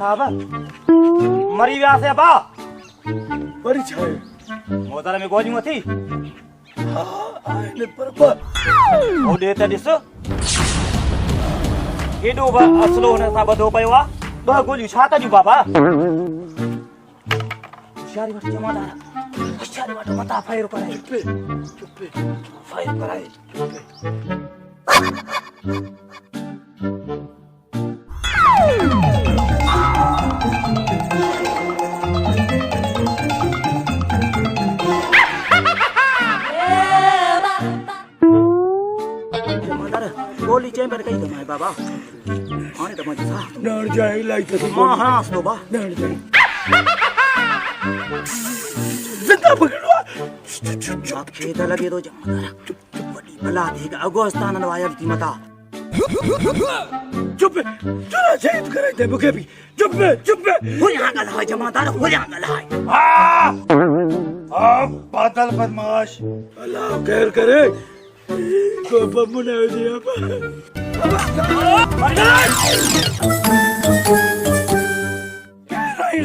साहब मरी व्या से बा मरी छाए मोदर में गोजी थी हाँ आने पर पर ओ देते दिस केडो बा असलो ने सा बधो पयो आ ब गोली छा कजू बाबा होशियारी वट जमादार होशियारी वट मता फायर कराए चुप फायर कराए गोली चेंबर कई तो मैं बाबा आने तो मजा था नड़ जाए लाइट तो मां हां तो बा नड़ जाए जिंदा पकड़वा आप खेत लगे तो जमादार बड़ी भला देगा अगोस्तान वायर की मता चुप चला छेद करे थे बुके भी चुप हो यहां गल है जमादार हो यहां गल है आ बादल बदमाश अल्लाह खैर करे को बम्बू ने दिया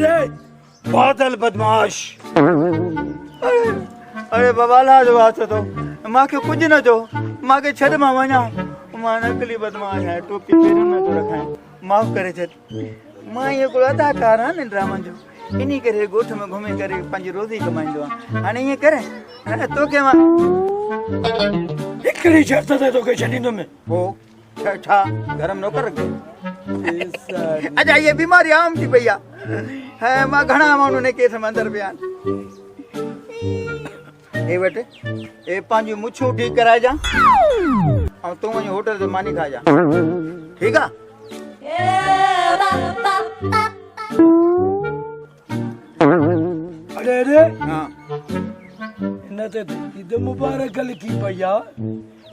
रे बादल बदमाश अरे बाबा लाज बात तो मां के कुछ न जो मां के छड़ में वणा मां नकली बदमाश है टोपी पेरन में तो रखा है माफ करे छे मां ये को अदा कारा ने ड्रामा जो इनी करे गोठ में घूमे करे पंज रोजी कमाइंदो हाने ये करे तो के मां इकड़ी शर्त दे तो के छनींदो में ओ छा गरम न कर गए अच्छा ये बीमारी आम थी भैया है मां घणा मानू ने केस में अंदर बयान ए बेटे ए पांजी मुछो ठीक कराए जा और तू वही होटल से मानी खा जा ठीक है अरे हां न ते ईद मुबारक गल की भैया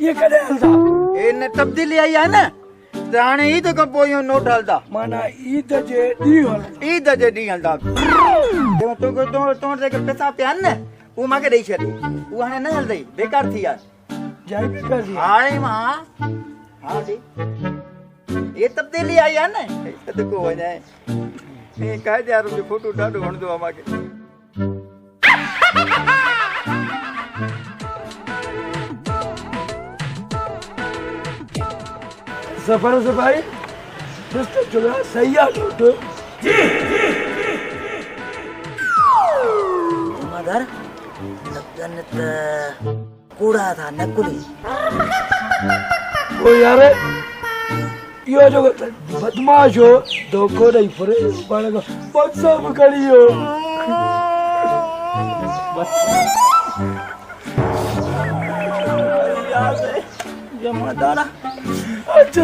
ये कदे हलदा ए ने तब्दीली आई है ना जाने ईद को पोयो नोट हलदा माना ईद जे दी हल ईद जे डी हलदा तो तो दे के पैसा प्यान ने वो माके दई छे वो हने न हल दई बेकार थी यार जाई भी कर दिया हाय मां हां दी ये तब्दीली आई है ना तो को हो जाए ए कह दे यार फोटो डाडो हण दो माके सफर से भाई दोस्तों चलो सही आ लूटो मदर लगन कूड़ा था नकुली ओ यार यो जो बदमाश हो धोखो नहीं पड़े बाले को बच्चा पकड़ी हो जमादारा अच्छा